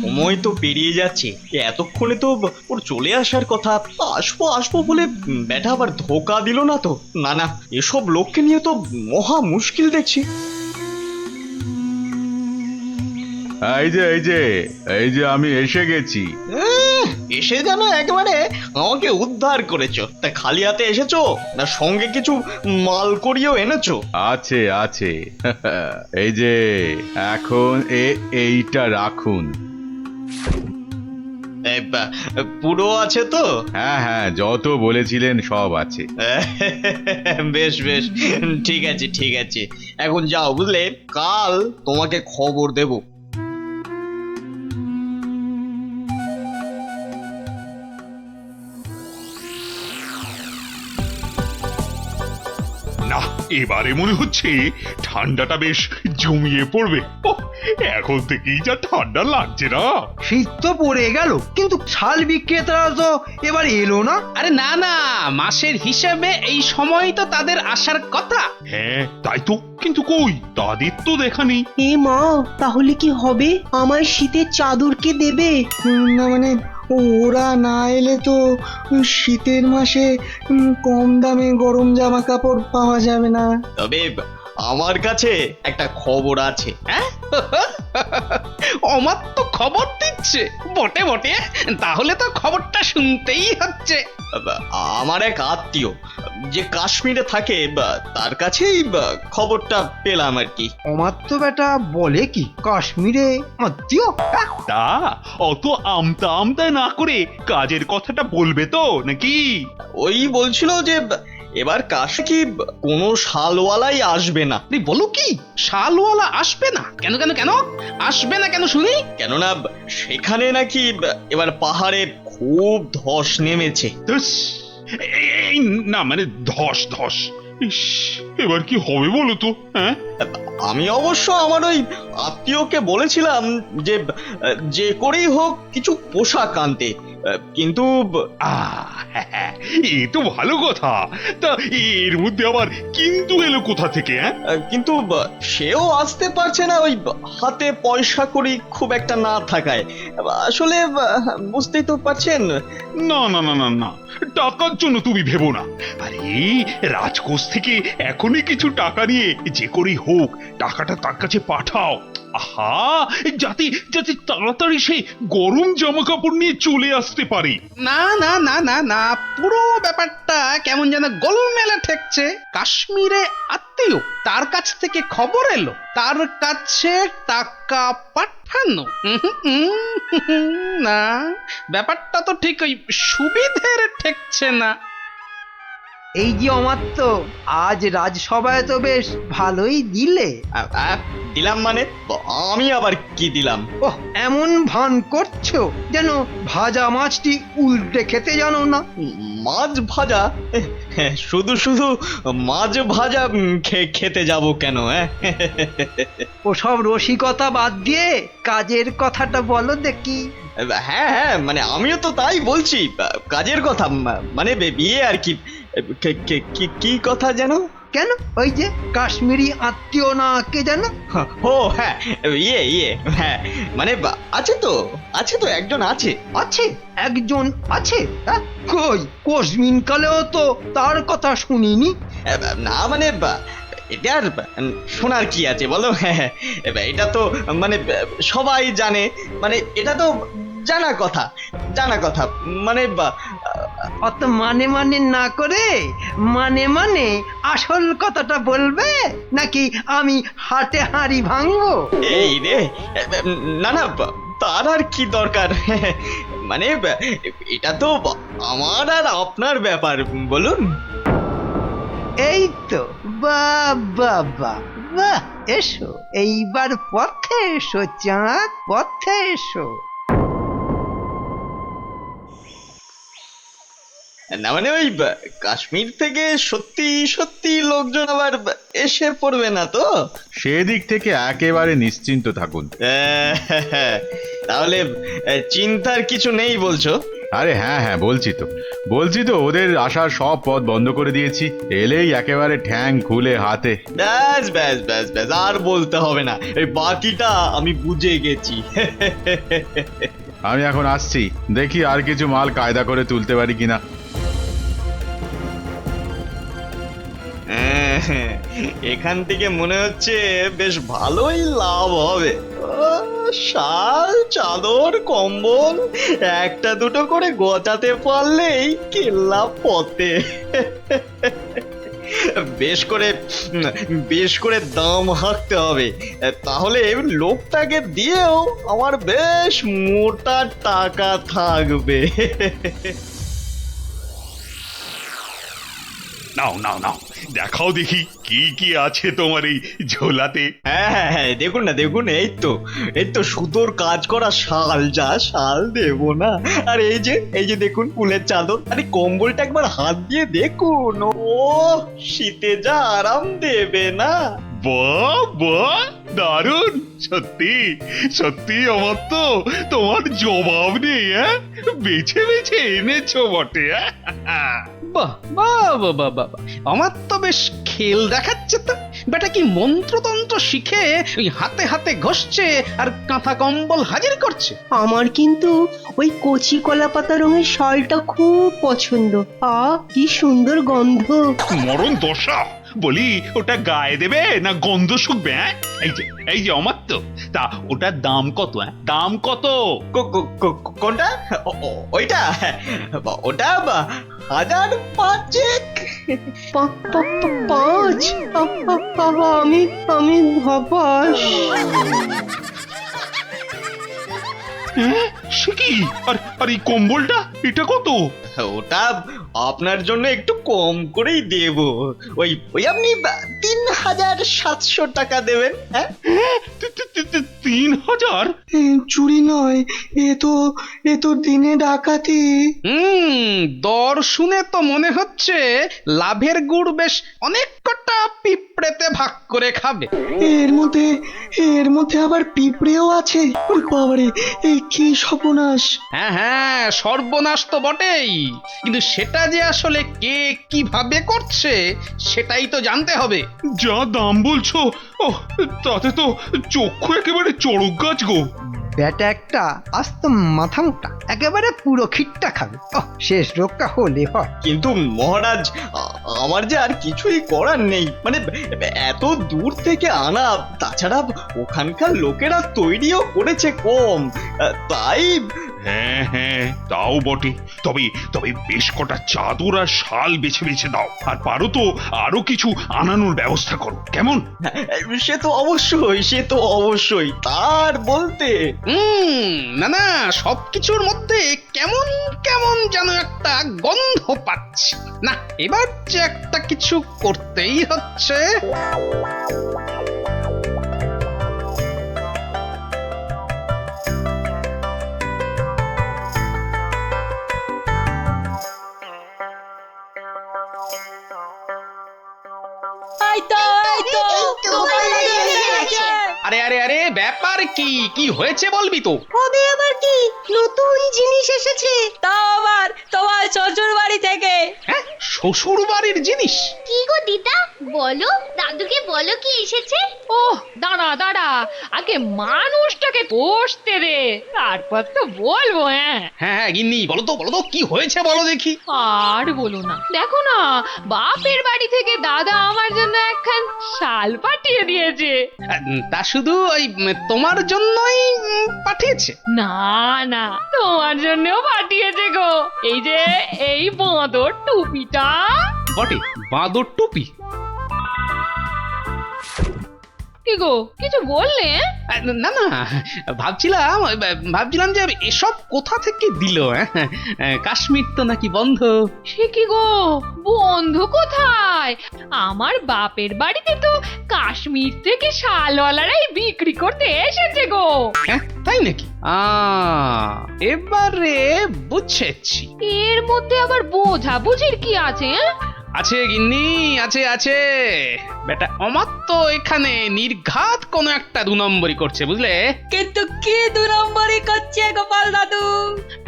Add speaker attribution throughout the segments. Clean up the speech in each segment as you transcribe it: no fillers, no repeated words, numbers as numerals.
Speaker 1: সময় তো পেরিয়ে যাচ্ছে, এতক্ষণে তো ওর চলে আসার কথা। আসবো আসবো বলে ব্যাটা আবার ধোকা দিল না তো? না না, এসব লোককে নিয়ে তো মহা মুশকিল দেখছি।
Speaker 2: এই যে আমি এসে গেছি।
Speaker 1: এসে যেন একেবারে আমাকে উদ্ধার করেছো। তা খালি হাতে এসেছো না সঙ্গে কিছু মাল করিয়েও এনেছো?
Speaker 2: আছে আছে এই যে এখন এইটা রাখুন।
Speaker 1: এ, পুরো আছে তো?
Speaker 2: হ্যাঁ হ্যাঁ, যত বলেছিলেন সব আছে।
Speaker 1: বেশ বেশ, ঠিক আছে ঠিক আছে। এখন যাও, বুঝলে, কাল তোমাকে খবর দেব।
Speaker 3: না, এবারে মনে হচ্ছে ঠান্ডাটা বেশ জমিয়ে পড়বে। ওহ, এখন থেকেই যা ঠান্ডা লাগছে না।
Speaker 4: শীত তো পড়ে গেল, কিন্তু শাল বিক্রেতারা তো এবার এলো না।
Speaker 5: আরে না না, মাসের হিসেবে এই সময় তো তাদের আসার কথা।
Speaker 3: হ্যাঁ তাই তো, কিন্তু কই তাদের তো দেখা নেই।
Speaker 6: এ মা, তাহলে কি হবে? আমায় শীতের চাদর কে দেবে?
Speaker 7: না মানে ওরা না এলে তো শীতের মাসে কম দামে গরম জামা কাপড় পাওয়া যাবে না।
Speaker 1: তবে আমার কাছে একটা খবর আছে।
Speaker 5: হ্যাঁ, অমার তো খবর দিচ্ছে বটে বটে, তাহলে তো খবরটা শুনতেই হচ্ছে।
Speaker 1: আমার এক আত্মীয় যে কাশ্মীরে থাকে, তার কাছেই খবরটা পেলাম আর কি।
Speaker 4: আমার তো বেটা বলে কি কাশ্মীরে আত্মীয়?
Speaker 3: তা অত আমতা আমতা না করে কাজের কথাটা বলবে তো নাকি?
Speaker 1: ওই বলছিল যে এবার কাশে কি কোনো শালওয়ালাই আসবে না।
Speaker 5: তুই বলো কি, শালওয়ালা আসবে না? কেন কেন কেন আসবে না কেন শুনি?
Speaker 1: কেননা সেখানে নাকি এবার পাহাড়ে খুব ধস নেমেছে।
Speaker 3: ধুস, এই না মানে ধস ধস, ইস, এবার কি হবে বলো তো? হ্যাঁ,
Speaker 1: আমি অবশ্য আমার ওই আত্মীয়কে বলেছিলাম যে যে করেই হোক কিছু পোশাক আনতে, কিন্তু
Speaker 3: হ্যাঁ, এ তো ভালো কথা। তা এর মধ্যে আবার কিন্তু এলো কোথা থেকে? হ্যাঁ,
Speaker 1: কিন্তু সেও আসতে পারছে না, ওই হাতে পয়সা কড়ি খুব একটা না থাকায়। আসলে বুঝতেই তো পারছেন।
Speaker 3: না না না না না, টাকার জন্য তুমি ভেবো না। আরে রাজকোষ থেকে এখনই কিছু টাকা নিয়ে যে করেই হোক টাকাটা তার কাছে পাঠাও। আহা, যাতে যাতে তাড়াতাড়ি সে গরম জামা কাপড় নিয়ে চলে আসতে পারে।
Speaker 5: না না না না না, পুরো ব্যাপারটা কেমন যেন গোলমেলে ঠেকছে। কাশ্মীরে আত্মীয়, তার কাছ থেকে খবর এলো, তার কাছে টাকা পাঠানো। না, ব্যাপারটা তো ঠিক ওই সুবিধের ঠেকছে না।
Speaker 4: এই যে আমার তো আজ রাজসভায় তো বেশ ভালোই দিলে।
Speaker 1: দিলাম মানে? আমি আবার কি দিলাম?
Speaker 4: ওহ, এমন ভান করছো যেন ভাজা মাছটি উল্টে খেতে জানো না।
Speaker 1: মাছ ভাজা? শুধু শুধু মাছ ভাজা খেতে যাব কেন?
Speaker 4: ওসব রসিকতা বাদ দিয়ে কাজের কথাটা বলো দেখি।
Speaker 1: হ্যাঁ হ্যাঁ, মানে আমিও তো তাই বলছি, কাজের কথা, মানে বিয়ে আর কি। কি কথা যেন?
Speaker 4: কেন, ওই যে কাশ্মীরি আত্মীয় না কে যেন?
Speaker 1: ও হ্যাঁ, ইয়ে হ্যাঁ, মানে আছে তো একজন আছে।
Speaker 4: আছে? একজন আছে? হ্যাঁ? কই কোশমিন কালেও তো তার কথা শুনিনি।
Speaker 1: না মানে এটা আর শোনার কি আছে বলো? এটা তো মানে সবাই জানে, মানে এটা তো জানা কথা, মানে
Speaker 4: অত মানে মানে না করে মানে আসল কথাটা বলবে, নাকি আমি হাটে হাঁড়ি ভাঙবো?
Speaker 1: এই রে, না না, তার আর কি দরকার? মানে এটা তো আমার আর আপনার ব্যাপার, বলুন।
Speaker 4: এই তো, বাহ বাহ বাহ বাহ, এসো এইবার পথে এসো চাঁদ, পথে এসো।
Speaker 1: না মানে ওই কাশ্মীর থেকে সত্যি সত্যি লোকজন আবার এসে পড়বে না তো?
Speaker 2: সেদিক থেকে একেবারে নিশ্চিন্ত থাকুন।
Speaker 1: তাহলে চিন্তার কিছু নেই বলছো?
Speaker 2: আরে হ্যাঁ হ্যাঁ, বলছি তো ওদের আসার সব পথ বন্ধ করে দিয়েছি। এলেই একেবারে ঠ্যাং খুলে হাতে।
Speaker 1: ব্যাস ব্যাস ব্যাস ব্যাস, আর বলতে হবে না, এই বাকিটা আমি বুঝে গেছি।
Speaker 2: আমি এখন আসছি, দেখি আর কিছু মাল কায়দা করে তুলতে পারি কিনা।
Speaker 1: এখান থেকে মনে হচ্ছে বেশ ভালোই লাভ হবে। শাল, চাদর, কম্বল একটা দুটো করে গোছাতে পারলেই কেল্লা পথে। বেশ করে দাম হাঁকতে হবে, তাহলে লোকটাকে দিয়েও আমার বেশ মোটা টাকা থাকবে।
Speaker 3: নাও নাও নাও, দেখাও দেখি কি কি আছে তোমার এই ঝোলাতে।
Speaker 1: হ্যাঁ হ্যাঁ হ্যাঁ, দেখুন না দেখুন, এই তো সুতোর কাজ করা শাল, যা শাল দেব না। আর এই যে দেখুন ফুলের চাদর, আরে কম্বলটা একবার হাত দিয়ে দেখুন, ও শীতে যা আরাম দেবে না।
Speaker 3: বাহ বাহ, দারুণ! সত্যি সত্যি আমার তো তোমার জবাব নেই। হ্যাঁ, বেছে বেছে এনেছো বটে।
Speaker 5: বাহ বাহ বাহ বাহ বাহ, আমার তো বেশ খেল দেখাচ্ছে তো। বেটা কি মন্ত্রতন্ত্র শিখে ওই হাতে হাতে ঘষছে আর কাঁথা কম্বল হাজির করছে।
Speaker 6: আমার কিন্তু ওই কচি কলা পাতা রঙের শালটা খুব পছন্দ। কি সুন্দর গন্ধ।
Speaker 3: মরণ দশা, বলি ওটা গায়ে দেবে না গন্ধ শুকবে? হ্যাঁ, এই যে আমার তো, তা ওটার দাম কত? দাম কত?
Speaker 1: কোনটা? ওইটা? ওটা 1005।
Speaker 6: পাঁচ? আমি হবাস।
Speaker 3: সে কি? আর এই কম্বলটা, এটা কত?
Speaker 1: ওটা আপনার জন্য একটু কম করেই দেব। ওই আপনি 3700 টাকা দেবেন। হ্যাঁ,
Speaker 3: 3000?
Speaker 7: চুরি নয়, এ তো দিনে ডাকাতি।
Speaker 5: দর শুনে তো মনে হচ্ছে লাভের গুড় বেশ অনেক কটা পিঁপড়েতে ভাগ করে খাবে।
Speaker 7: এর মধ্যে আবার পিঁপড়েও আছে। ওরে বাবারে, এই কি সর্বনাশ!
Speaker 5: হ্যাঁ হ্যাঁ, সর্বনাশ তো বটেই, কিন্তু সেটা যে আসলে কে কিভাবে করছে সেটাই তো জানতে হবে।
Speaker 3: যা দাম বলছো, ও তাতে তো চক্ষু একেবারে চড়ক গাছ গো।
Speaker 4: ব্যাটা একটা আস্ত মাথা মোটা, একেবারে পুরো খিটটা খাবে। শেষ রক্ষা হলে হয়।
Speaker 1: কিন্তু মহারাজ, আমার যে আর কিছুই করার নেই, মানে এত দূর থেকে আনা, তাছাড়া ওখানকার লোকেরা তৈরিও করেছে কম, তাই।
Speaker 3: হ্যাঁ হ্যাঁ, তাও বটে। তবে বেশ কটা চাদর আর শাল বেছে বেছে দাও, আর পারো তো আরো কিছু আনানোর ব্যবস্থা করো, কেমন?
Speaker 1: সে তো অবশ্যই তার বলতে।
Speaker 5: না না, সবকিছুর মধ্যে কেমন কেমন যেন একটা গন্ধ পাচ্ছি। না, এবার যে একটা কিছু করতেই হচ্ছে। আরে আরে আরে, ব্যাপার কি? কি হয়েছে বলবি তো?
Speaker 6: হবে আবার কি? নতুন জিনিস এসেছে।
Speaker 8: তাও আবার তোমার শ্বশুর বাড়ি থেকে।
Speaker 5: হ্যাঁ, শ্বশুর বাড়ির জিনিস?
Speaker 9: কি গো দিদা, বলো, দাদুকে বলো কি এসেছে।
Speaker 8: ওহ, দাঁড়া দাঁড়া, আগে মানুষটাকে বসতে দে, তারপর তো বলবো। হ্যাঁ
Speaker 5: হ্যাঁ গিন্নি, বলো তো কি হয়েছে বলো দেখি।
Speaker 8: আর বলো না, দেখো না, বাপের বাড়ি থেকে দাদা আমার জন্য একখান শাল পাঠিয়ে দিয়েছে।
Speaker 5: তা শুধু ওই তোমার জন্যই পাঠিয়েছে?
Speaker 8: না না, তোমার জন্যও পাঠিয়েছে গো। এই যে এই বাঁদর টুপিটা।
Speaker 5: বটে, বাঁদর টুপি?
Speaker 8: কি গো, কিছু বললে?
Speaker 5: না না, ভাবছিলাম যে এসব কোথা থেকে দিল। কাশ্মীর তো নাকি বন্ধ।
Speaker 8: সে কি গো, বন্ধু কোথায়? আমার বাপের বাড়িতে তো কাশ্মীর থেকে শালওয়ালারাই বিক্রি করতে এসেছে গো।
Speaker 5: হ্যাঁ, তাই নাকি? এবারে বুঝেছি।
Speaker 8: এর মধ্যে আবার বোঝাবুঝির কি আছে?
Speaker 5: আছে গিন্নি, আছে আছে। বেটা অমাত্য এখানে নির্ঘাত কোনো একটা 2 নম্বরই করছে, বুঝলে?
Speaker 10: কিন্তু কি 2 নম্বরই করছে গোপাল দাদু?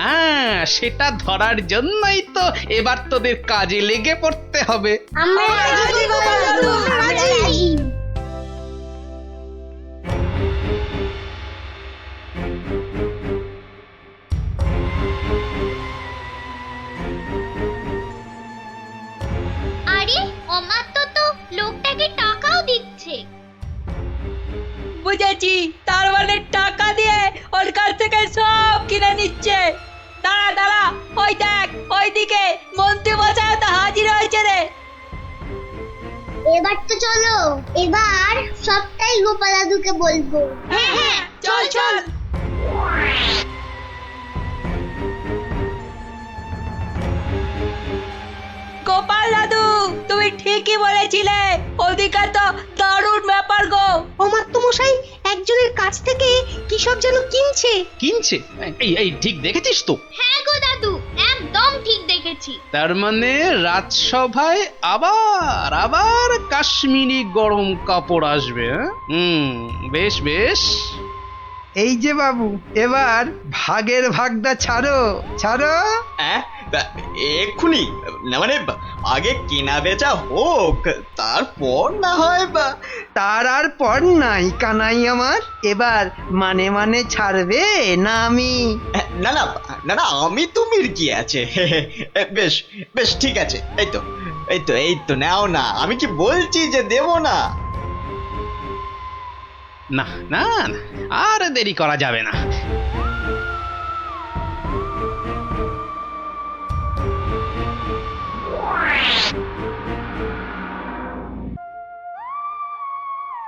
Speaker 5: হ্যাঁ, সেটা ধরার জন্যই তো এবার তোদের কাজে লেগে পড়তে হবে।
Speaker 9: আমরা রাজি গোপাল দাদু, আমরা রাজি। আরে অমাত্য তো লোকটাকে টাকাও দিচ্ছে।
Speaker 10: বুঝেছি, তার মানে টাকা দিয়ে ওর কাছ থেকে সব কিনে নিচ্ছে। দাঁড়া দাঁড়া, ওই দেখ ওইদিকে মন্ত্রী মশাই তো হাজির হয়েছে রে।
Speaker 9: এবার তো চলো, এবার সবটাই গোপাল দাদুকে বলবো।
Speaker 10: হ্যাঁ হ্যাঁ, চল চল। গোপাল দাদু, তুমি ঠিকই বলেছিলে, ওদিকে তো দারুণ ব্যাপার গো।
Speaker 6: অমাত্য মশাই একজনের কাছ থেকে কি সব যেন কিনছে।
Speaker 5: কিনছে? এই ঠিক দেখেছিস তো?
Speaker 9: হ্যাঁ গো দাদু, একদম ঠিক দেখেছি।
Speaker 5: তার মানে রাজসভায় আবার আবার কাশ্মীরি গরম কাপড় আসবে। বেশ বেশ।
Speaker 4: এই যে বাবু, এবার ভাগের ভাগটা ছাড়ো ছাড়ো।
Speaker 1: হ্যাঁ, এক্ষুনি না, মানে আগে কেনা বেচা হোক, তারপর না হয়
Speaker 4: তার আর পর নাই কানাই আমার। এবার মানে মানে ছাড়বে না আমি?
Speaker 1: না না না না, আমি তুমির কি আছে। বেশ বেশ ঠিক আছে, এই তো এই তো এই তো নাও না, আমি কি বলছি যে দেব না।
Speaker 5: না না না, আর দেরি করা যাবে না।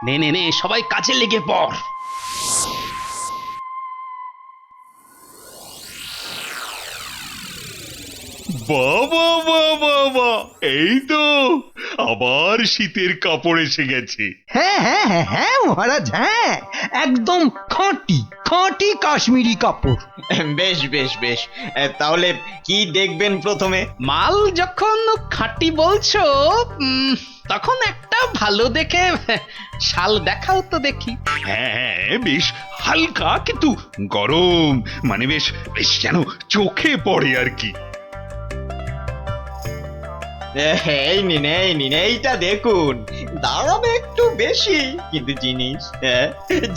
Speaker 5: নে নে নে, সবাই কাজে লেগে পড়।
Speaker 3: বাবা বাবা বাবা, এই তো আবার শীতের কাপড় এসে গেছে।
Speaker 4: হ্যাঁ হ্যাঁ হ্যাঁ হ্যাঁ মহারাজ, হ্যাঁ একদম খাঁটি খাঁটি কাশ্মীরি কাপড়।
Speaker 1: বেশ বেশ বেশ, তাহলে কি দেখবেন প্রথমে?
Speaker 5: মাল যখন খাঁটি বলছো, তখন একটা ভালো দেখে শাল দেখাও তো দেখি।
Speaker 3: হ্যাঁ, বেশ হালকা কিন্তু গরম, মানে বেশ বেশ যেন চোখে পড়ে আর কি।
Speaker 1: এই নিন এই নিন, এইটা দেখুন, দাম একটু বেশি কিন্তু জিনিস,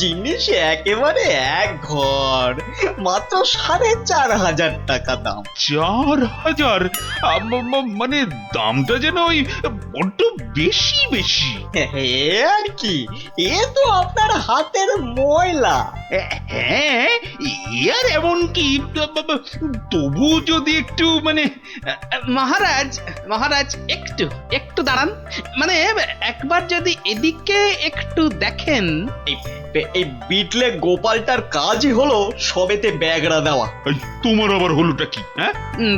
Speaker 1: জিনিস একেবারে এক ঘর, মাত্র 4,500 টাকা দাম।
Speaker 3: 4,000? মানে দামটা যেন ওই বড্ড বেশি বেশি।
Speaker 1: এ আর কি, এ তো আপনার হাতের ময়লা।
Speaker 3: হ্যাঁ, আর এমন কি, তবু যদি একটু মানে
Speaker 5: মহারাজ মহারাজ, একটু একটু দাঁড়ান। মানে একবার যদি এদিকে একটু দেখেন।
Speaker 1: এই বিটলে গোপালটার কাজই হলো সবেতে ব্যাগড়া দেওয়া।
Speaker 3: এই, তোমার আবার হলোটা কি? হ্যাঁ,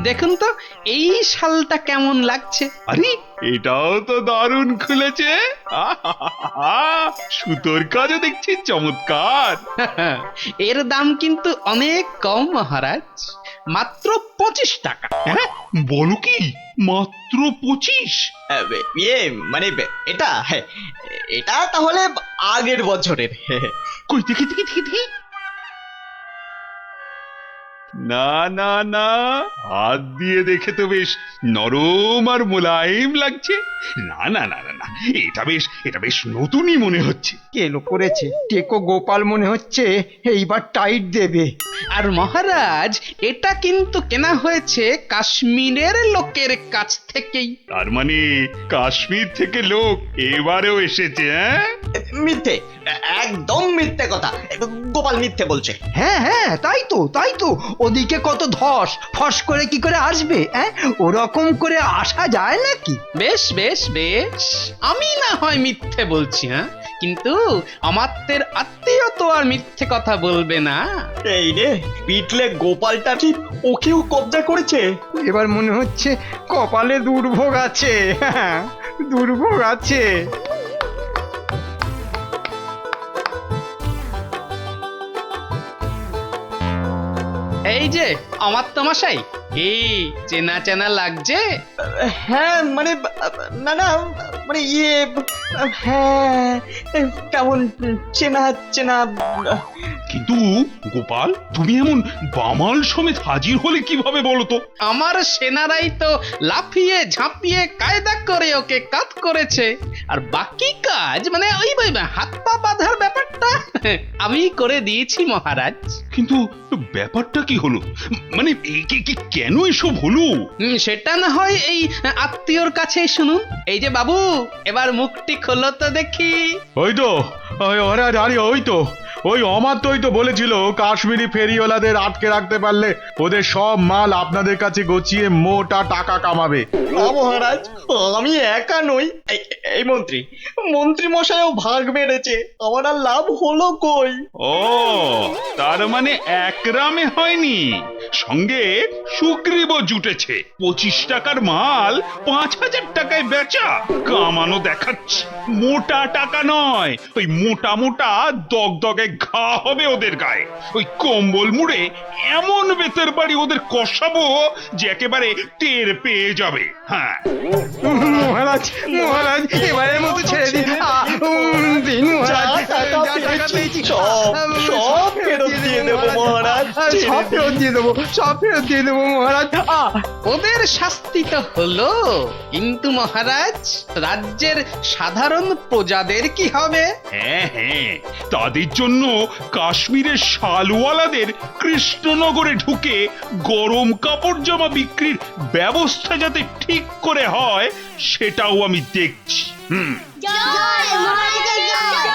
Speaker 5: দেখুন তো এই শালটা কেমন লাগছে।
Speaker 3: আরে এটাও তো দারুণ খুলেছে। সুতোর কাজও দেখছি চমৎকার।
Speaker 5: এর দাম কিন্তু অনেক কম মহারাজ, মাত্র 25 টাকা।
Speaker 3: হ্যাঁ, বলো কি, মাত্র 25?
Speaker 1: ইয়ে মানে এটা, এটা তাহলে আগের বছরের।
Speaker 3: কই দেখি দেখি দেখি দেখি। না না না, হাত দিয়ে দেখে তো বেশ নরম আর মোলায়েম লাগছে। না না না না না, এটা বেশ নতুনই মনে হচ্ছে।
Speaker 4: কেলো করেছে, টেকো গোপাল মনে হচ্ছে এইবার টাইট দেবে।
Speaker 5: আর মহারাজ, এটা কিন্তু কেনা হয়েছে কাশ্মীরের লোকের কাছ থেকেই।
Speaker 3: তার মানে কাশ্মীর থেকে লোক এবারেও এসেছে? হ্যাঁ,
Speaker 1: মিথ্যে, একদম মিথ্যে কথা, গোপাল মিথ্যে বলছে।
Speaker 4: হ্যাঁ হ্যাঁ, তাই তো ওদিকে কত ধস, ফস করে কি করে আসবে? ওরকম করে আসা যায় নাকি?
Speaker 5: বেশ বেশ বেশ, আমি না হয় মিথ্যে বলছি, হ্যাঁ, কিন্তু আমাদের আত্মীয় তো আর মিথ্যে কথা বলবে না।
Speaker 1: এই রে, পিটলে গোপালটা কি ওকেও কবজা করেছে?
Speaker 4: এবার মনে হচ্ছে কপালে দুর্ভোগ আছে। হ্যাঁ, দুর্ভোগ আছে।
Speaker 5: এই যে অমাত্য মশাই, এই চেনা চেনা লাগছে?
Speaker 1: হ্যাঁ মানে না না মানে হ্যাঁ কেমন চেনা চেনা।
Speaker 3: কিন্তু গোপাল, তুমি এমন বামাল সমেত হাজির হলে কিভাবে বলো তো?
Speaker 5: আমার সেনারাই তো লাফিয়ে ঝাঁপিয়ে কায়দা করে ওকে কাত করেছে, আর বাকি কাজ মানে ওই হাত পা বাঁধার ব্যাপারটা আমি করে দিয়েছি মহারাজ।
Speaker 3: কিন্তু ব্যাপারটা কি হলো? মানে কেন এসব হলো?
Speaker 5: সেটা না হয় এই আত্মীয়র কাছেই শুনুন। এই যে বাবু, এবার মুখটি খোলো তো দেখি।
Speaker 2: ওই তো মহারাজ, আরে ওই তো ওই অমাত্যই তো বলেছিল কাশ্মীরি ফেরিওয়ালাদের আটকে রাখতে পারলে ওদের সব মাল আপনাদের কাছে গছিয়ে মোটা টাকা কামাবে।
Speaker 1: না মহারাজ, আমি একা নই, এই মন্ত্রী মন্ত্রী মশাইও ভাগ মেরেছে, আমার আর লাভ হলো কই?
Speaker 3: ও তার মানে একরামে হয়নি, সঙ্গে সুগ্রীবও জুটেছে। 25 টাকার মাল 5000 টাকায় বেচা, কামানো দেখাচ্ছে। মোটা টাকা নয়, ওই মোটা মোটা দগদগে ঘা হবে ওদের গায়ে। ওই কম্বল মুড়ে এমন বেতের বাড়ি ওদের কষাবো যে একেবারে টের পেয়ে যাবে। হ্যাঁ
Speaker 7: মহারাজ মহারাজ এবারের মতো ছেড়ে দিন। দিন মহারাজ,
Speaker 1: যা টাকা পেয়েছি সব ফেরত দিয়ে দেবো মহারাজ,
Speaker 7: সব ফেরত দিয়ে দেবো, সব ফেরত দিয়ে দেবো মহারাজ।
Speaker 5: ওদের শাস্তি তো হলো, কিন্তু মহারাজ রাজ্যের সাধারণ প্রজাদের কি হবে?
Speaker 3: হ্যাঁ হ্যাঁ, তাদের জন্য কাশ্মীরের শালওয়ালাদের কৃষ্ণনগরে ঢুকে গরম কাপড় জামা বিক্রির ব্যবস্থা যাতে ঠিক করে হয় সেটাও আমি দেখছি।
Speaker 9: জয় মহারাজের জয়।